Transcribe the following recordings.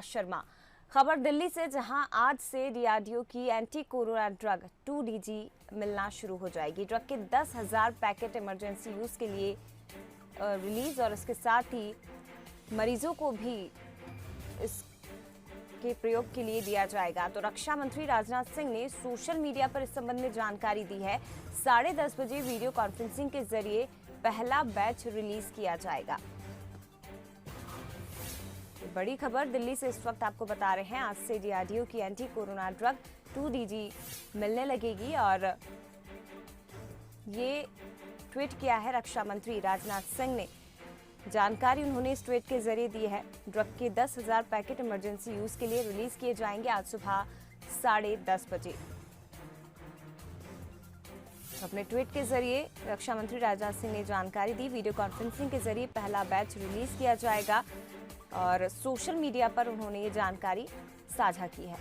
शर्मा। खबर दिल्ली से, जहां आज से डीआरडीओ की एंटी कोरोना ड्रग 2DG मिलना शुरू हो जाएगी। ड्रग के 10,000 पैकेट इमरजेंसी यूज के लिए रिलीज और इसके साथ ही मरीजों को भी इसके प्रयोग के लिए दिया जाएगा। तो रक्षा मंत्री राजनाथ सिंह ने सोशल मीडिया पर इस संबंध में जानकारी दी है। 10:30 बजे वीडियो कॉन्फ्रेंसिंग के जरिए पहला बैच रिलीज किया जाएगा। बड़ी खबर दिल्ली से इस वक्त आपको बता रहे हैं, आज से डीआरडीओ की एंटी कोरोना ड्रग 2DG मिलने लगेगी और ये ट्वीट किया है रक्षा मंत्री राजनाथ सिंह ने। जानकारी उन्होंने इस ट्वीट के जरिए दी है। ड्रग के 10,000 पैकेट इमरजेंसी यूज के लिए रिलीज किए जाएंगे आज सुबह 10:30 बजे। अपने ट्वीट के जरिए रक्षा मंत्री राजनाथ सिंह ने जानकारी दी। वीडियो कॉन्फ्रेंसिंग के जरिए पहला बैच रिलीज किया जाएगा और सोशल मीडिया पर उन्होंने ये जानकारी साझा की है।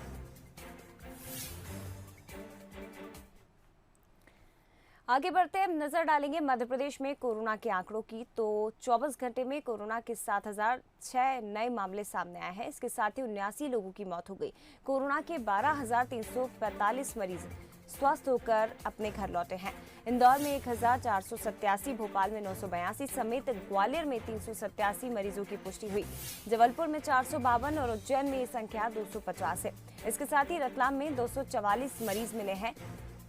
आगे बढ़ते हैं, नजर डालेंगे मध्य प्रदेश में कोरोना के आंकड़ों की। तो 24 घंटे में कोरोना के 7,006 नए मामले सामने आए हैं। इसके साथ ही 79 लोगों की मौत हो गई। कोरोना के 12,345 मरीज स्वस्थ होकर अपने घर लौटे हैं। इंदौर में 1,487, भोपाल में 982 समेत ग्वालियर में 387 मरीजों की पुष्टि हुई। जबलपुर में 452 और उज्जैन में ये संख्या 250 है। इसके साथ ही रतलाम में 244 मरीज मिले हैं।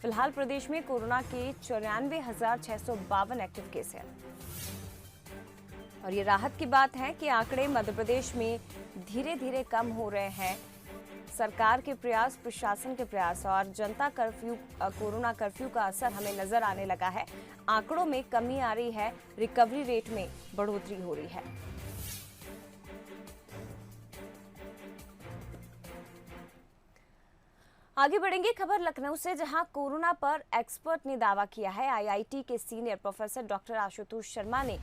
फिलहाल प्रदेश में कोरोना के 94,652 एक्टिव केस हैं। और ये राहत की बात है कि आंकड़े मध्य प्रदेश में धीरे धीरे कम हो रहे हैं। सरकार के प्रयास, प्रशासन के प्रयास और जनता कर्फ्यू, कोरोना कर्फ्यू का असर हमें नजर आने लगा है। आंकड़ों में कमी आ रही है, रिकवरी रेट में बढ़ोतरी हो रही है। आगे बढ़ेंगे, खबर लखनऊ से, जहां कोरोना पर एक्सपर्ट ने दावा किया है। आईआईटी के senior professor doctor Ashutosh Sharma ने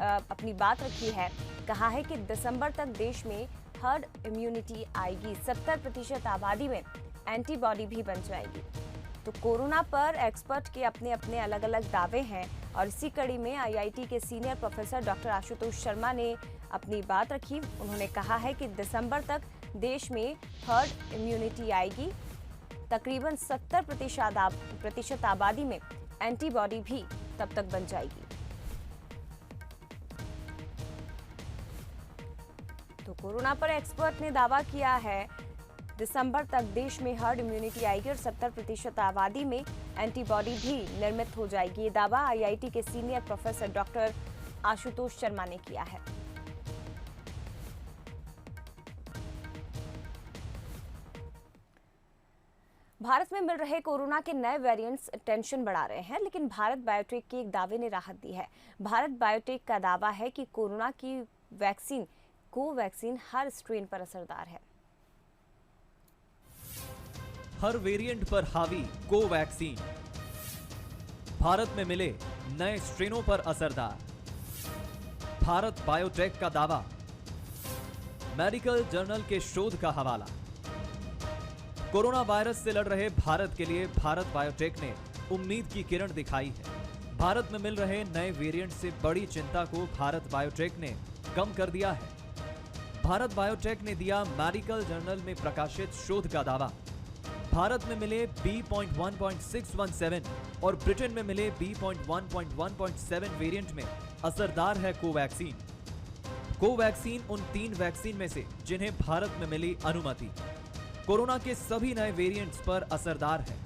अपनी बात रखी है। कहा है कि दिसंबर तक देश में हर्ड इम्यूनिटी आएगी, 70% आबादी में एंटीबॉडी भी बन जाएगी। तो कोरोना पर एक्सपर्ट के अपने अपने अलग अलग दावे हैं और इसी कड़ी में आईआईटी के senior professor doctor Ashutosh Sharma ने अपनी बात रखी। उन्होंने कहा है कि दिसंबर तक देश में हर्ड इम्यूनिटी आएगी, तकरीबन 70% आबादी में एंटीबॉडी भी तब तक बन जाएगी। तो कोरोना पर एक्सपर्ट ने दावा किया है, दिसंबर तक देश में हर्ड इम्यूनिटी आएगी और 70% आबादी में एंटीबॉडी भी निर्मित हो जाएगी। ये दावा आईआईटी के senior professor doctor Ashutosh Sharma ने किया है। भारत में मिल रहे कोरोना के नए वेरिएंट्स टेंशन बढ़ा रहे हैं, लेकिन भारत बायोटेक के एक दावे ने राहत दी है। भारत बायोटेक का दावा है कि कोरोना की वैक्सीन कोवैक्सीन हर स्ट्रेन पर असरदार है। हर वेरिएंट पर हावी कोवैक्सीन, भारत में मिले नए स्ट्रेनों पर असरदार। भारत बायोटेक का दावा, मेडिकल जर्नल के शोध का हवाला। कोरोना वायरस से लड़ रहे भारत के लिए भारत बायोटेक ने उम्मीद की किरण दिखाई है। भारत में मिल रहे नए वेरिएंट से बड़ी चिंता को भारत बायोटेक ने कम कर दिया है। भारत बायोटेक ने दिया मेडिकल जर्नल में प्रकाशित शोध का दावा। भारत में मिले B.1.617 और ब्रिटेन में मिले B.1.1.7 वेरिएंट में असरदार है कोवैक्सीन। कोवैक्सीन उन 3 वैक्सीन में से जिन्हें भारत में मिली अनुमति। कोरोना के सभी नए वेरिएंट्स पर असरदार है।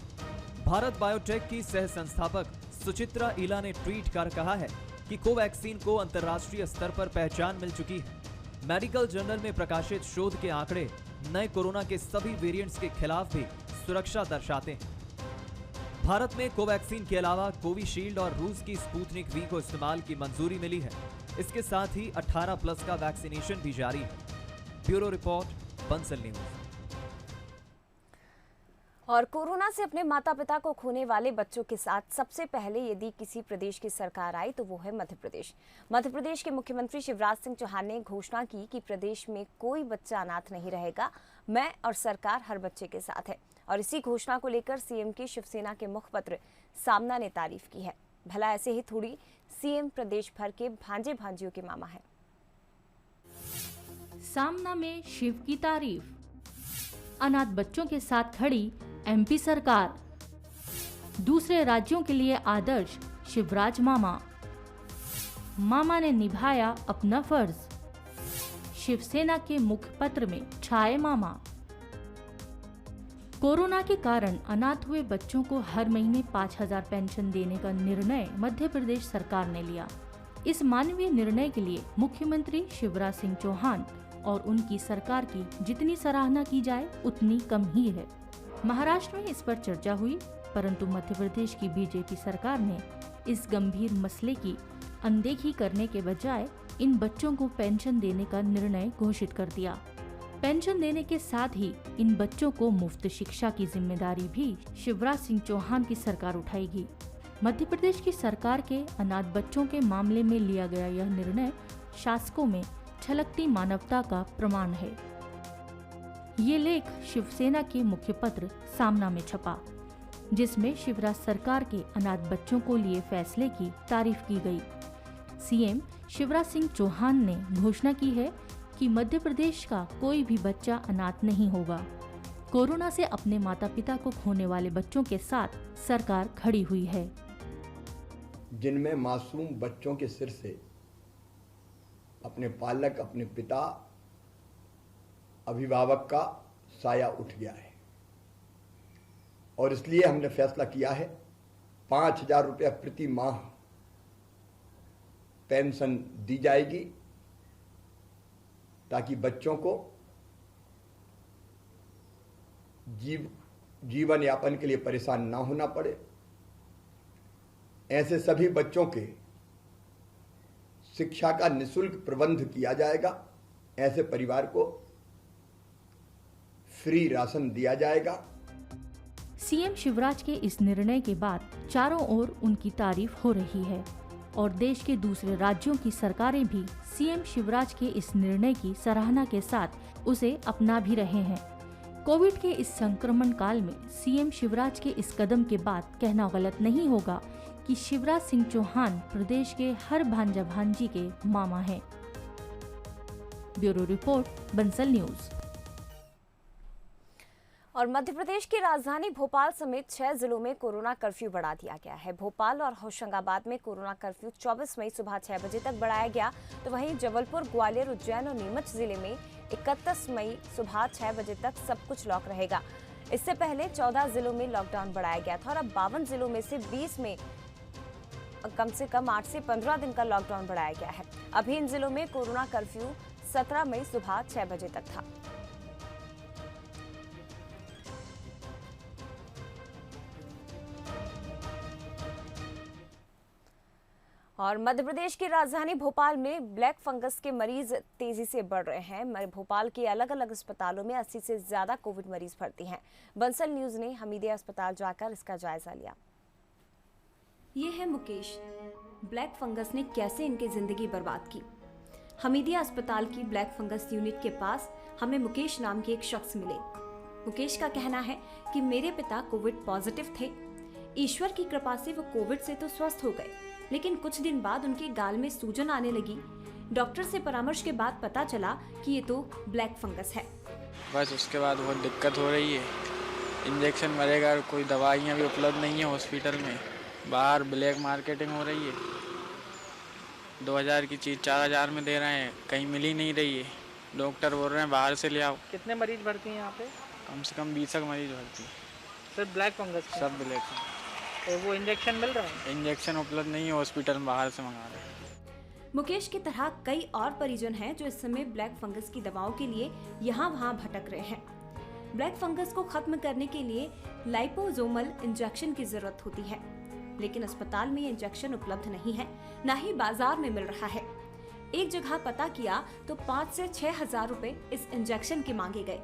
भारत बायोटेक की सह संस्थापक सुचित्रा इला ने ट्वीट कर कहा है कि कोवैक्सीन को अंतर्राष्ट्रीय स्तर पर पहचान मिल चुकी है। मेडिकल जर्नल में प्रकाशित शोध के आंकड़े नए कोरोना के सभी वेरिएंट्स के खिलाफ भी सुरक्षा दर्शाते हैं। भारत में कोवैक्सीन के अलावा कोविशील्ड और रूस की स्पुतनिक वी को इस्तेमाल की मंजूरी मिली है। इसके साथ ही 18+ का वैक्सीनेशन भी जारी है। Bureau report, Bansal news. और कोरोना से अपने माता पिता को खोने वाले बच्चों के साथ सबसे पहले यदि किसी प्रदेश की सरकार आई तो वो है मध्य प्रदेश। मध्य प्रदेश के मुख्यमंत्री शिवराज सिंह चौहान ने घोषणा की कि प्रदेश में कोई बच्चा अनाथ नहीं रहेगा। मैं और सरकार हर बच्चे के साथ है। और इसी घोषणा को लेकर सीएम की शिवसेना के मुखपत्र सामना ने तारीफ की है। भला ऐसे ही थोड़ी सीएम प्रदेश भर के भांजे भांजियों के मामा है। सामना में शिव की तारीफ, अनाथ बच्चों के साथ खड़ी एमपी सरकार, दूसरे राज्यों के लिए आदर्श शिवराज मामा, मामा ने निभाया अपना फर्ज, शिवसेना के मुखपत्र में छाए मामा। कोरोना के कारण अनाथ हुए बच्चों को हर महीने 5,000 पेंशन देने का निर्णय मध्य प्रदेश सरकार ने लिया। इस मानवीय निर्णय के लिए मुख्यमंत्री शिवराज सिंह चौहान और उनकी सरकार की जितनी सराहना की जाए उतनी कम ही है। महाराष्ट्र में इस पर चर्चा हुई, परंतु मध्य प्रदेश की बीजेपी सरकार ने इस गंभीर मसले की अनदेखी करने के बजाय इन बच्चों को पेंशन देने का निर्णय घोषित कर दिया। पेंशन देने के साथ ही इन बच्चों को मुफ्त शिक्षा की जिम्मेदारी भी शिवराज सिंह चौहान की सरकार उठाएगी। मध्य प्रदेश की सरकार के अनाथ बच्चों के मामले में लिया गया यह निर्णय शासकों में छलकती मानवता का प्रमाण है। ये लेख शिवसेना के मुखपत्र सामना में छपा, जिसमें शिवराज सरकार के अनाथ बच्चों को लिए फैसले की तारीफ की गई। सीएम शिवराज सिंह चौहान ने घोषणा की है कि मध्य प्रदेश का कोई भी बच्चा अनाथ नहीं होगा। कोरोना से अपने माता पिता को खोने वाले बच्चों के साथ सरकार खड़ी हुई है। जिनमें मासूम बच्चों के सिर से अपने पालक, अपने पिता, अभिभावक का साया उठ गया है और इसलिए हमने फैसला किया है 5,000 रुपया प्रति माह पेंशन दी जाएगी ताकि बच्चों को जीवन यापन के लिए परेशान ना होना पड़े। ऐसे सभी बच्चों के शिक्षा का निःशुल्क प्रबंध किया जाएगा। ऐसे परिवार को फ्री राशन दिया जाएगा। सीएम शिवराज के इस निर्णय के बाद चारों ओर उनकी तारीफ हो रही है और देश के दूसरे राज्यों की सरकारें भी सीएम शिवराज के इस निर्णय की सराहना के साथ उसे अपना भी रहे हैं। कोविड के इस संक्रमण काल में सीएम शिवराज के इस कदम के बाद कहना गलत नहीं होगा कि शिवराज सिंह चौहान प्रदेश के हर भांजा भांजी के मामा हैं। Bureau report, Bansal news. और मध्य प्रदेश की राजधानी भोपाल समेत 6 जिलों में कोरोना कर्फ्यू बढ़ा दिया गया है। भोपाल और होशंगाबाद में कोरोना कर्फ्यू 24 मई सुबह 6 बजे तक बढ़ाया गया, तो वहीं जबलपुर, ग्वालियर, उज्जैन और नीमच जिले में 31 मई सुबह 6 बजे तक सब कुछ लॉक रहेगा। इससे पहले 14 जिलों में लॉकडाउन बढ़ाया गया था और अब 52 जिलों में से 20 में कम से कम 8 से 15 दिन का लॉकडाउन बढ़ाया गया है। अभी इन जिलों में कोरोना कर्फ्यू 17 मई सुबह 6 बजे तक था। और मध्य प्रदेश की राजधानी भोपाल में ब्लैक फंगस के मरीज तेजी से बढ़ रहे हैं। भोपाल के अलग अलग अस्पतालों में 80 से ज्यादा कोविड मरीज भर्ती हैं। बंसल न्यूज ने हमीदिया अस्पताल जाकर इसका जायजा लिया। ये है मुकेश। ब्लैक फंगस ने कैसे इनकी जिंदगी बर्बाद की। हमीदिया अस्पताल की ब्लैक फंगस यूनिट के पास हमें मुकेश नाम के एक शख्स मिले। मुकेश का कहना है कि मेरे पिता कोविड पॉजिटिव थे। ईश्वर की कृपा से वो कोविड से तो स्वस्थ हो गए, लेकिन कुछ दिन बाद उनके गाल में सूजन आने लगी। डॉक्टर से परामर्श के बाद पता चला कि ये तो ब्लैक फंगस है। बस उसके बाद बहुत दिक्कत हो रही है। इंजेक्शन मरेगा, कोई दवाइयाँ भी उपलब्ध नहीं है हॉस्पिटल में। बाहर ब्लैक मार्केटिंग हो रही है। 2000 की चीज़ 4000 में दे रहे हैं, कहीं मिल ही नहीं रही है। डॉक्टर बोल रहे हैं बाहर से ले आओ। कितने मरीज भर्ती हैं यहाँ पे? कम से कम 20 मरीज भर्ती। सिर्फ ब्लैक फंगस? सब ब्लैक। तो वो इंजेक्शन मिल रहा है? इंजेक्शन उपलब्ध नहीं है हॉस्पिटल में, बाहर से मंगा रहे हैं। मुकेश की तरह कई और परिजन हैं जो इस समय ब्लैक फंगस की दवाओं के लिए यहाँ वहाँ भटक रहे हैं। ब्लैक फंगस को खत्म करने के लिए लाइपोसोमल इंजेक्शन की जरूरत होती है, लेकिन अस्पताल में ये इंजेक्शन उपलब्ध नहीं है, न ही बाजार में मिल रहा है। एक जगह पता किया तो 5 से 6 हजार रुपए इस इंजेक्शन के मांगे गए।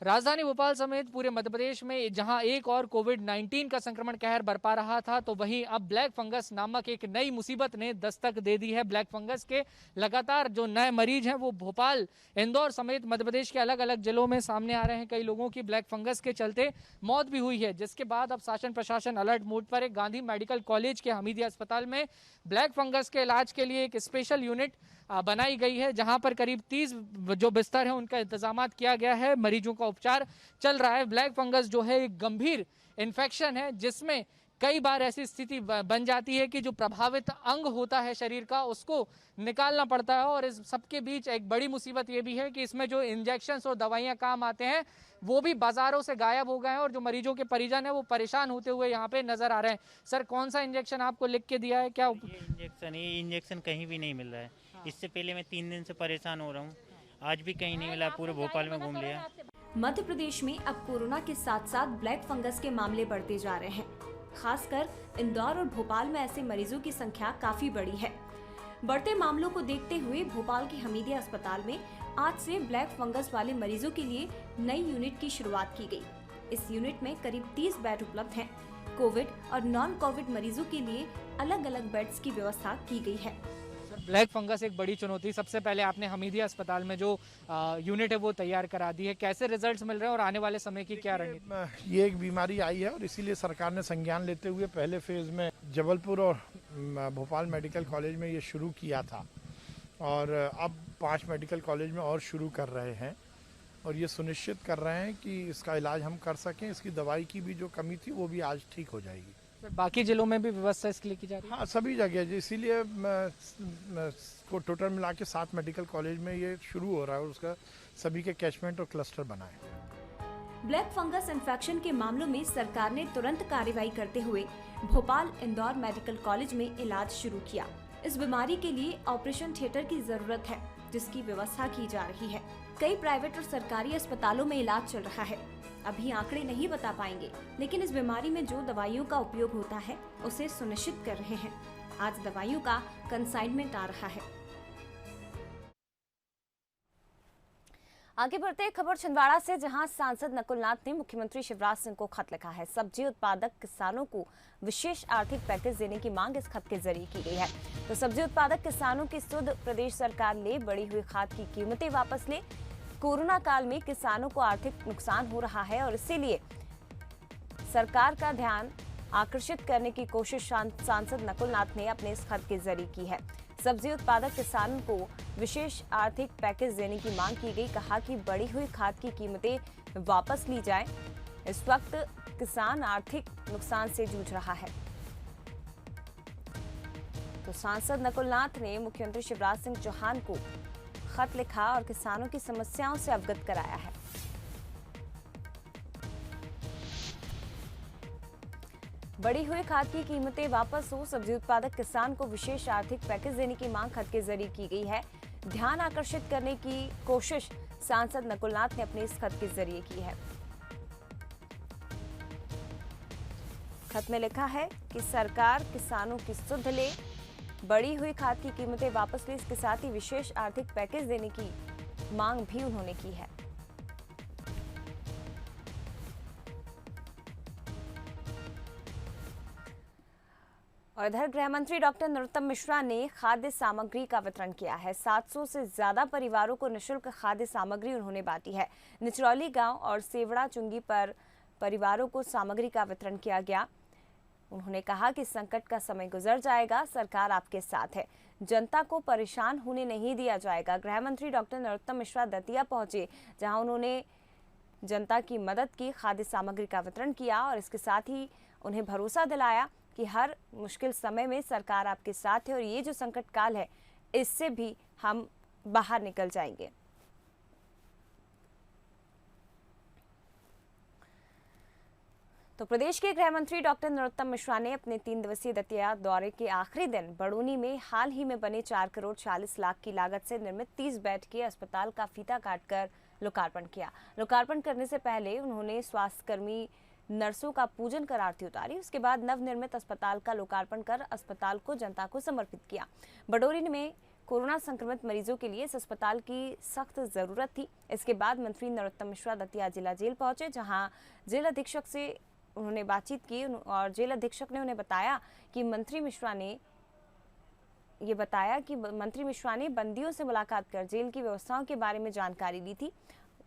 राजधानी भोपाल समेत पूरे मध्य प्रदेश में जहां एक और कोविड-19 का संक्रमण कहर बरपा रहा था, तो वहीं अब ब्लैक फंगस नामक एक नई मुसीबत ने दस्तक दे दी है। ब्लैक फंगस के लगातार जो नए मरीज हैं वो भोपाल, इंदौर समेत मध्य प्रदेश के अलग अलग जिलों में सामने आ रहे हैं। कई लोगों की ब्लैक फंगस के चलते मौत भी हुई है, जिसके बाद अब शासन प्रशासन अलर्ट मोड पर। एक गांधी मेडिकल कॉलेज के हमीदिया अस्पताल में ब्लैक फंगस के इलाज के लिए एक स्पेशल यूनिट बनाई गई है, जहां पर करीब 30 जो बिस्तर है उनका इंतजाम किया गया है। मरीजों का उपचार चल रहा है। ब्लैक फंगस जो है एक गंभीर इन्फेक्शन है, जिसमें कई बार ऐसी स्थिति बन जाती है कि जो प्रभावित अंग होता है शरीर का उसको निकालना पड़ता है। और इस सबके बीच एक बड़ी मुसीबत ये भी है कि इसमें जो इंजेक्शंस और दवाइयां काम आते हैं वो भी बाजारों से गायब हो गए हैं, और जो मरीजों के परिजन है वो परेशान होते हुए यहाँ पे नजर आ रहे हैं। सर, कौन सा इंजेक्शन आपको लिख के दिया है? क्या ये इंजेक्शन कहीं भी नहीं मिल रहा है। इससे पहले मैं 3 दिन से परेशान हो रहा हूँ, आज भी कहीं नहीं मिला, पूरे भोपाल में घूम लिया। मध्य प्रदेश में अब कोरोना के साथ साथ ब्लैक फंगस के मामले बढ़ते जा रहे हैं। खासकर इंदौर और भोपाल में ऐसे मरीजों की संख्या काफी बड़ी है। बढ़ते मामलों को देखते हुए भोपाल के हमीदिया अस्पताल में आज से ब्लैक फंगस वाले मरीजों के लिए नई यूनिट की शुरुआत की गई। इस यूनिट में करीब 30 बेड उपलब्ध हैं। कोविड और नॉन कोविड मरीजों के लिए अलग अलग बेड्स की व्यवस्था की गई है। ब्लैक फंगस एक बड़ी चुनौती, सबसे पहले आपने हमीदिया अस्पताल में जो यूनिट है वो तैयार करा दी है, कैसे रिजल्ट्स मिल रहे हैं और आने वाले समय की क्या रणनीति? ये एक बीमारी आई है और इसीलिए सरकार ने संज्ञान लेते हुए पहले फेज में जबलपुर और भोपाल मेडिकल कॉलेज में ये शुरू किया था, और अब 5 मेडिकल कॉलेज में और शुरू कर रहे हैं, और ये सुनिश्चित कर रहे हैं कि इसका इलाज हम कर सकें। इसकी दवाई की भी जो कमी थी वो भी आज ठीक हो जाएगी। बाकी जिलों में भी व्यवस्था इसके लिए की जा रही है? हाँ, सभी जगह, इसीलिए को टोटल मिला के 7 मेडिकल कॉलेज में ये शुरू हो रहा है, और उसका सभी के कैचमेंट और क्लस्टर बनाए। ब्लैक फंगस इन्फेक्शन के मामलों में सरकार ने तुरंत कार्रवाई करते हुए भोपाल इंदौर मेडिकल कॉलेज में इलाज शुरू किया। इस बीमारी के लिए ऑपरेशन थिएटर की जरूरत है, जिसकी व्यवस्था की जा रही है। कई प्राइवेट और सरकारी अस्पतालों में इलाज चल रहा है। अभी आंकड़े नहीं बता पाएंगे, लेकिन इस बीमारी में जो दवाइयों का उपयोग होता है उसे सुनिश्चित कर रहे हैं। आज दवाइयों का कंसाइनमेंट आ रहा है। आगे बढ़ते खबर छिंदवाड़ा से, जहां सांसद नकुल नाथ ने मुख्यमंत्री शिवराज सिंह को खत लिखा है। सब्जी उत्पादक किसानों को विशेष आर्थिक पैकेज देने की मांग इस खत के जरिए की गई है। तो सब्जी उत्पादक किसानों की सुध प्रदेश सरकार ले, बढ़ी हुई खाद की कीमतें वापस ले। कोरोना काल में किसानों को आर्थिक नुकसान हो रहा है और इसीलिए सरकार का ध्यान आकर्षित करने की कोशिश सांसद नकुल नाथ ने अपने इस खत के जरिए की है। सब्जी उत्पादक किसानों को विशेष आर्थिक पैकेज देने की मांग की गई। कहा कि बढ़ी हुई खाद की कीमतें वापस ली जाए। इस वक्त किसान आर्थिक नुकसान से जूझ रहा है। तो सांसद नकुल नाथ ने मुख्यमंत्री शिवराज सिंह चौहान को खत लिखा और किसानों की समस्याओं से अवगत कराया है। बढ़ी हुई खाद की कीमतें वापस हो, सब्जी उत्पादक किसान को विशेष आर्थिक पैकेज देने की मांग खत के जरिए की गई है। ध्यान आकर्षित करने की कोशिश सांसद नकुल नाथ ने अपने इस खत के जरिए की है। खत में लिखा है कि सरकार किसानों की सुध ले, बढ़ी हुई खाद की कीमतें वापस ले, इसके साथ ही विशेष आर्थिक पैकेज देने की मांग भी उन्होंने की है। और इधर गृह मंत्री डॉक्टर नरोत्तम मिश्रा ने खाद्य सामग्री का वितरण किया है। 700 से ज्यादा परिवारों को निःशुल्क खाद्य सामग्री उन्होंने बांटी है। निचरौली गांव और सेवड़ा चुंगी पर परिवारों को सामग्री का वितरण किया गया। उन्होंने कहा कि संकट का समय गुजर जाएगा, सरकार आपके साथ है, जनता को परेशान होने नहीं दिया जाएगा। गृह मंत्री डॉक्टर नरोत्तम मिश्रा दतिया पहुंचे, जहां उन्होंने जनता की मदद की, खाद्य सामग्री का वितरण किया और इसके साथ ही उन्हें भरोसा दिलाया कि हर मुश्किल समय में सरकार आपके साथ है और ये जो संकट काल है इससे भी हम बाहर निकल जाएंगे। तो प्रदेश के गृह मंत्री डॉक्टर नरोत्तम मिश्रा ने अपने 3 दिवसीय दतिया दौरे के आखिरी दिन बड़ूनी में हाल ही में बने 4 करोड़ 40 लाख की लागत से निर्मित 30 बेड के अस्पताल का फीता काटकर लोकार्पण किया। लोकार्पण करने से पहले उन्होंने स्वास्थ्यकर्मी नर्सों का पूजन कर आरती उतारी। उसके बाद नवनिर्मित अस्पताल का लोकार्पण कर अस्पताल को जनता को समर्पित किया। बड़ौनी में कोरोना संक्रमित मरीजों के लिए इस अस्पताल की सख्त जरूरत थी। इसके बाद मंत्री नरोत्तम मिश्रा दतिया जिला जेल पहुंचे, जहां जेल अधीक्षक से उन्होंने बातचीत की और जेल अधीक्षक ने उन्हें बताया कि मंत्री मिश्रा ने बंदियों से मुलाकात कर जेल की व्यवस्थाओं के बारे में जानकारी ली थी।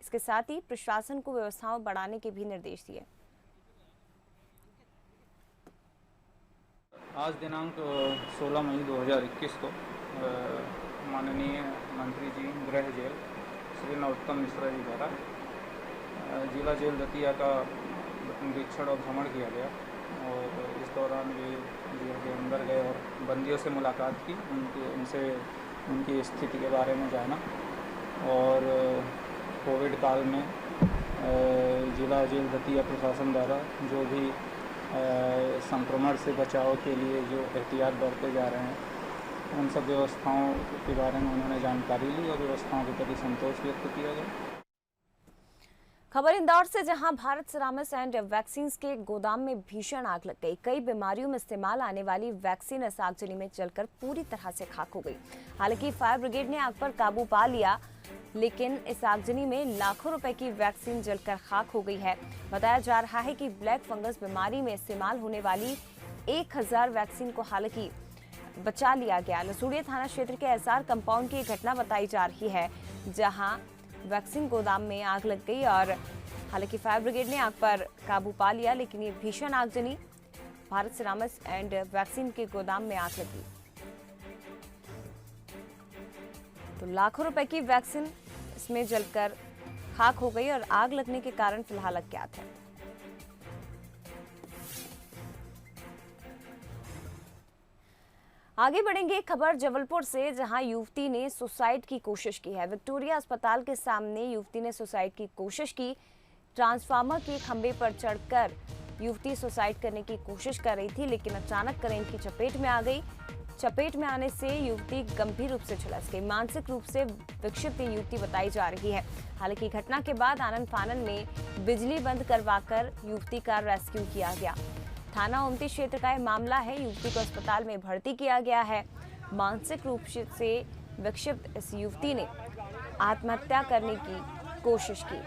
इसके साथ ही प्रशासन को व्यवस्थाओं बढ़ाने के भी निर्देश दिए। आज दिनांक 16 मई 2021 को माननीय मंत्री जी गृह जेल श्री नरोत्तम मिश्रा जी द्वारा जिला जेल दतिया का निरीक्षण और भ्रमण किया गया और इस दौरान वे जेल के अंदर गए और बंदियों से मुलाकात की, उनसे उनकी स्थिति के बारे में जाना और कोविड काल में जिला जेल दतिया प्रशासन द्वारा जो भी संक्रमण से बचाव के लिए जो एहतियात बरते जा रहे हैं उन सब व्यवस्थाओं के बारे में उन्होंने जानकारी ली और व्यवस्थाओं के प्रति संतोष व्यक्त किया गया। खबर इंदौर से, जहां भारत सिरामिक्स एंड वैक्सीन्स के गोदाम में भीषण आग लग गई। कई बीमारियों में इस्तेमाल आने वाली वैक्सीन इस आगजनी में जलकर पूरी तरह से खाक हो गई। हालांकि फायर ब्रिगेड ने आग पर काबू पा लिया, लेकिन इस आगजनी में लाखों रुपए की वैक्सीन जलकर खाक हो गई है। बताया जा रहा है कि ब्लैक फंगस बीमारी में इस्तेमाल होने वाली 1000 वैक्सीन को हालांकि बचा लिया गया। लसूड़िया थाना क्षेत्र के एसआर कंपाउंड की घटना बताई जा रही है, जहां वैक्सीन गोदाम में आग लग गई और हालांकि फायर ब्रिगेड ने आग पर काबू पा लिया, लेकिन ये भीषण आगजनी भारत सिरामिक्स एंड वैक्सीन के गोदाम में आग लगी। तो लाखों रुपए की वैक्सीन इसमें जलकर खाक हो गई और आग लगने के कारण फिलहाल अज्ञात है। आगे बढ़ेंगे खबर जबलपुर से, जहां युवती ने सुसाइड की कोशिश की है। विक्टोरिया अस्पताल के सामने युवती ने सुसाइड की कोशिश की। ट्रांसफार्मर के खंभे पर चढ़कर युवती सुसाइड करने की कोशिश कर रही थी, लेकिन अचानक करंट की चपेट में आ गई। चपेट में आने से युवती गंभीर रूप से झुलस गई। मानसिक रूप से विक्षिप्त युवती बताई जा रही है। हालांकि घटना के बाद आनन फानन में बिजली बंद करवाकर युवती का रेस्क्यू किया गया। थाना ओमती क्षेत्र का यह मामला है। युवती को अस्पताल में भर्ती किया गया है। मानसिक रूप से विक्षिप्त इस युवती ने आत्महत्या करने की कोशिश की।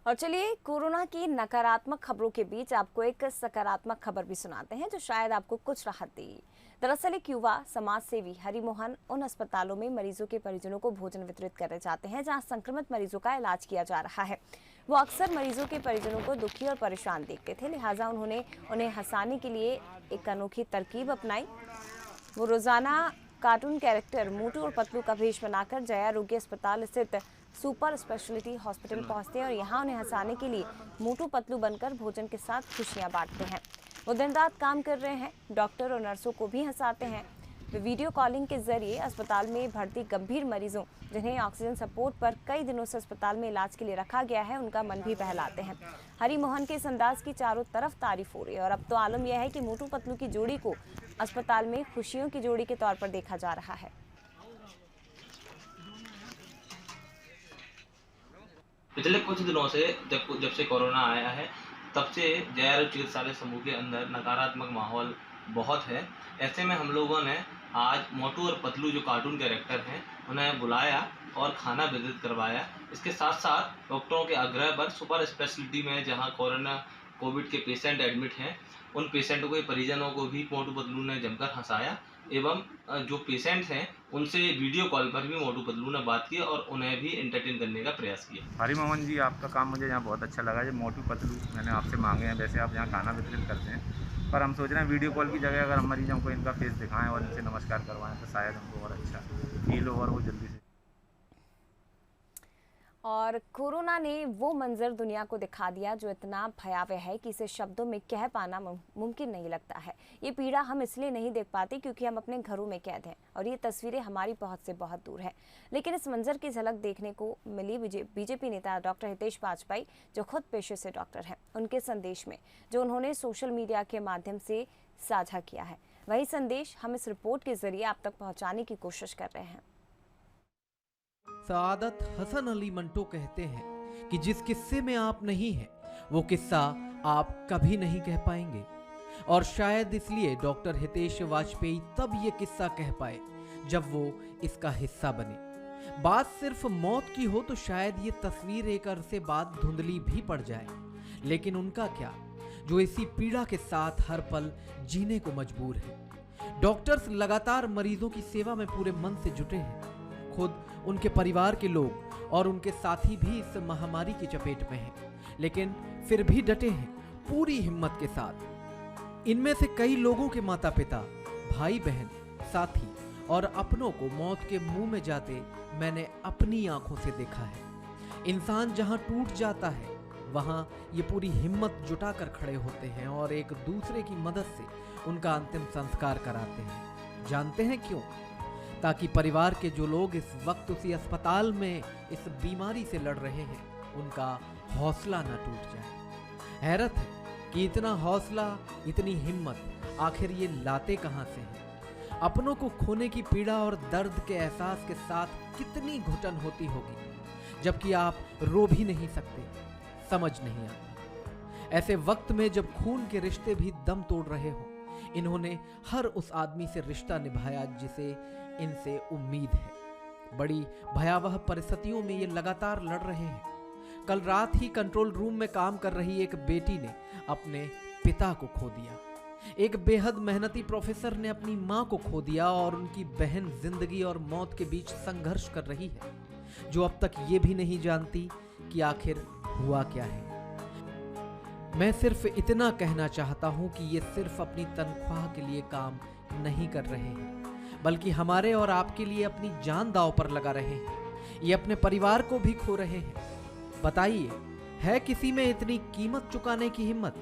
और चलिए, कोरोना की नकारात्मक खबरों के बीच आपको एक सकारात्मक खबर भी सुनाते हैं, जो शायद आपको कुछ राहत देगी। दरअसल एक युवा समाज सेवी हरिमोहन उन अस्पतालों में मरीजों के परिजनों को भोजन वितरित करने जाते हैं जहां संक्रमित मरीजों का इलाज किया जा रहा है। वो अक्सर मरीजों के परिजनों को दुखी और परेशान देखते थे, लिहाजा उन्होंने उन्हें हंसाने के लिए एक अनोखी तरकीब अपनाई। वो रोजाना कार्टून कैरेक्टर मोटू और पतलू का भेष बनाकर जया रोगी अस्पताल स्थित सुपर स्पेशलिटी हॉस्पिटल पहुंचते हैं और यहाँ उन्हें हंसाने के लिए मोटू पतलू बनकर भोजन के साथ खुशियां बांटते हैं। वो दिन रात काम कर रहे हैं, डॉक्टर और नर्सों को भी हंसाते हैं। वे वीडियो कॉलिंग के जरिए अस्पताल में भर्ती गंभीर मरीजों, जिन्हें ऑक्सीजन सपोर्ट पर कई दिनों से अस्पताल में इलाज के लिए रखा गया है, उनका मन भी बहलाते हैं। हरिमोहन के इस अंदाज की चारों तरफ तारीफ हो रही है और अब तो आलम यह है कि मोटू पतलू की जोड़ी को अस्पताल में खुशियों की जोड़ी के तौर पर देखा जा रहा है। पिछले कुछ दिनों से जब से कोरोना आया है, तब से जया रोग चिकित्सालय समूह के अंदर नकारात्मक माहौल बहुत है। ऐसे में हम लोगों ने आज मोटू और पतलू जो कार्टून कैरेक्टर हैं उन्हें बुलाया और खाना वितरित करवाया। इसके साथ साथ डॉक्टरों के आग्रह पर सुपर स्पेशलिटी में जहां कोविड के पेशेंट एडमिट हैं, उन पेशेंटों के परिजनों को भी मोटू पतलू ने जमकर हंसाया एवं जो पेशेंट हैं उनसे वीडियो कॉल पर भी मोटू पतलू ने बात की और उन्हें भी एंटरटेन करने का प्रयास किया। हरिमोहन जी, आपका काम मुझे यहाँ बहुत अच्छा लगा। जो मोटू पतलू मैंने आपसे मांगे हैं, वैसे आप यहाँ खाना वितरित करते हैं, पर हम सोच रहे हैं वीडियो कॉल की जगह अगर हम मरीजों को इनका फेस दिखाएं और इनसे नमस्कार करवाएं तो शायद हमको और अच्छा फील हो और वो जल्दी से। और कोरोना ने वो मंजर दुनिया को दिखा दिया जो इतना भयावह है कि इसे शब्दों में कह पाना मुमकिन नहीं लगता है। ये पीड़ा हम इसलिए नहीं देख पाते क्योंकि हम अपने घरों में कैद हैं और ये तस्वीरें हमारी पहुंच से बहुत दूर है। लेकिन इस मंजर की झलक देखने को मिली बीजेपी नेता डॉक्टर हितेश वाजपेयी, जो खुद पेशे से डॉक्टर हैं, उनके संदेश में, जो उन्होंने सोशल मीडिया के माध्यम से साझा किया है। वही संदेश हम इस रिपोर्ट के जरिए आप तक पहुँचाने की कोशिश कर रहे हैं। सआदत हसन अली मंटो कहते हैं कि जिस किस्से में आप नहीं हैं, वो किस्सा आप कभी नहीं कह पाएंगे। और शायद इसलिए डॉक्टर हितेश वाजपेयी तब ये किस्सा कह पाए जब वो इसका हिस्सा बने। बात सिर्फ मौत की हो तो शायद ये तस्वीर एक अरसे बाद धुंधली भी पड़ जाए, लेकिन उनका क्या, जो इसी पीड़ा के साथ हर पल जीने को मजबूर है। डॉक्टर्स लगातार मरीजों की सेवा में पूरे मन से जुटे हैं। खुद उनके परिवार के लोग और उनके साथी भी इस महामारी की चपेट में हैं, लेकिन फिर भी डटे हैं पूरी हिम्मत के साथ। इनमें से कई लोगों के माता पिता, भाई बहन, साथी और अपनों को मौत के मुंह में जाते मैंने अपनी आंखों से देखा है। इंसान जहां टूट जाता है वहां ये पूरी हिम्मत जुटाकर खड़े होते हैं और एक दूसरे की मदद से उनका अंतिम संस्कार कराते हैं। जानते हैं क्यों? ताकि परिवार के जो लोग इस वक्त उसी अस्पताल में इस बीमारी से लड़ रहे हैं, उनका हौसला न टूट जाए। हैरत है कि इतना हौसला, इतनी हिम्मत आखिर ये लाते कहां से हैं? अपनों को खोने की पीड़ा और दर्द के एहसास के साथ कितनी घुटन होती होगी, जबकि आप रो भी नहीं सकते। समझ नहीं आता। ऐसे वक्त में जब खून के रिश्ते भी दम तोड़ रहे हो, इन्होंने हर उस आदमी से रिश्ता निभाया जिसे इनसे उम्मीद है। बड़ी भयावह परिस्थितियों में ये लगातार लड़ रहे हैं। कल रात ही कंट्रोल रूम में काम कर रही एक बेटी ने अपने पिता को खो दिया। एक बेहद मेहनती प्रोफेसर ने अपनी मां को खो दिया और उनकी बहन जिंदगी और मौत के बीच संघर्ष कर रही है, जो अब तक ये भी नहीं जानती कि आखिर हुआ क्या है। मैं सिर्फ इतना कहना चाहता हूं कि ये सिर्फ अपनी तनख्वाह के लिए काम नहीं कर रहे हैं, बल्कि हमारे और आपके लिए अपनी जान दांव पर लगा रहे हैं। ये अपने परिवार को भी खो रहे हैं। बताइए, है किसी में इतनी कीमत चुकाने की हिम्मत?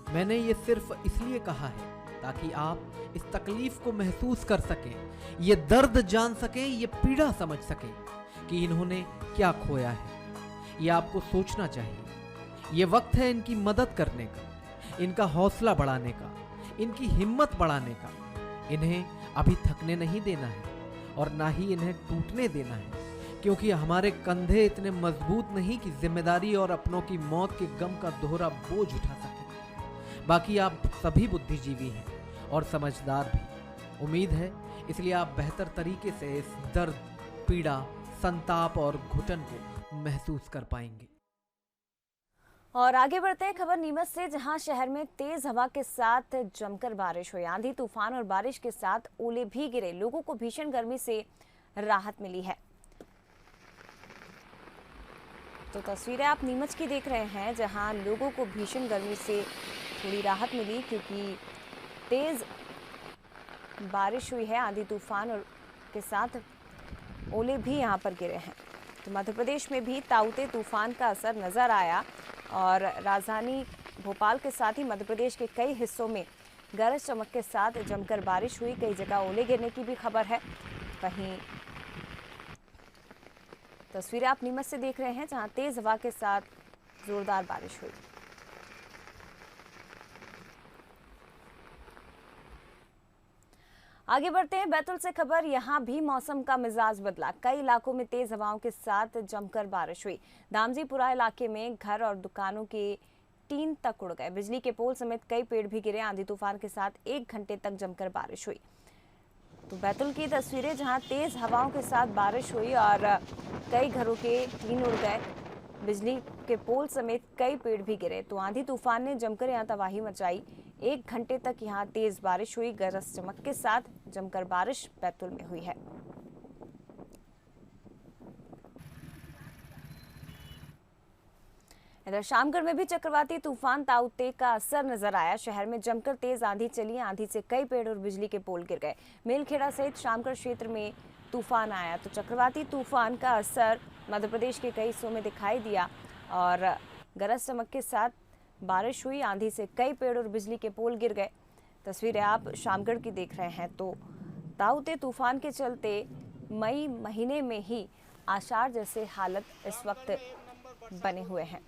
मैंने ये सिर्फ इसलिए कहा है ताकि आप इस तकलीफ को महसूस कर सकें, ये दर्द जान सकें, ये पीड़ा समझ सकें कि इन्होंने क्या खोया है। ये आपको सोचना चाहिए। ये वक्त है इनकी मदद करने का, इनका हौसला बढ़ाने का, इनकी हिम्मत बढ़ाने का। इन्हें अभी थकने नहीं देना है और ना ही इन्हें टूटने देना है, क्योंकि हमारे कंधे इतने मजबूत नहीं कि जिम्मेदारी और अपनों की मौत के गम का दोहरा बोझ उठा सके। बाकी आप सभी बुद्धिजीवी हैं और समझदार भी। उम्मीद है इसलिए आप बेहतर तरीके से इस दर्द, पीड़ा, संताप और घुटन को महसूस कर पाएंगे। और आगे बढ़ते हैं खबर नीमच से, जहां शहर में तेज हवा के साथ जमकर बारिश हुई। आंधी तूफान और बारिश के साथ ओले भी गिरे। लोगों को भीषण गर्मी से राहत मिली है। तो तस्वीरें आप नीमच की देख रहे हैं, जहां लोगों को भीषण गर्मी से थोड़ी राहत मिली, क्योंकि तेज बारिश हुई है। आंधी तूफान और के साथ ओले भी यहां पर गिरे हैं। तो मध्य प्रदेश में भी ताउते तूफान का असर नजर आया और राजधानी भोपाल के साथ ही मध्य प्रदेश के कई हिस्सों में गरज चमक के साथ जमकर बारिश हुई। कई जगह ओले गिरने की भी खबर है। वहीं तस्वीरें आप नीमच से देख रहे हैं, जहां तेज हवा के साथ जोरदार बारिश हुई। आगे बढ़ते हैं बैतूल से खबर। यहां भी मौसम का मिजाज बदला। कई इलाकों में तेज हवाओं के साथ जमकर बारिश हुई। दामजीपुरा इलाके में घर और दुकानों के टीन तक उड़ गए। बिजली के पोल समेत कई पेड़ भी गिरे। आंधी तूफान के साथ 1 घंटे तक जमकर बारिश हुई। तो बैतूल की तस्वीरें, जहां तेज हवाओं के साथ बारिश हुई और कई घरों के टीन उड़ गए। बिजली के पोल समेत कई पेड़ भी गिरे। तो आंधी तूफान ने जमकर यहां तबाही मचाई। 1 घंटे तक यहां तेज बारिश हुई। गरज चमक के साथ जमकर बारिश बैतूल में हुई है। इधर शामगढ़ में भी चक्रवाती तूफान ताउते का असर नजर आया। शहर में जमकर तेज आंधी चली। आंधी से कई पेड़ और बिजली के पोल गिर गए। मेलखेड़ा सहित शामगढ़ क्षेत्र में तूफान आया। तो चक्रवाती तूफान का असर मध्य प्रदेश के कई हिस्सों में दिखाई दिया और गरज चमक के साथ बारिश हुई। आंधी से कई पेड़ और बिजली के पोल गिर गए। तस्वीरें आप शामगढ़ की देख रहे हैं। तो ताउते तूफान के चलते मई महीने में ही आषाढ़ जैसे हालत इस वक्त बने हुए हैं।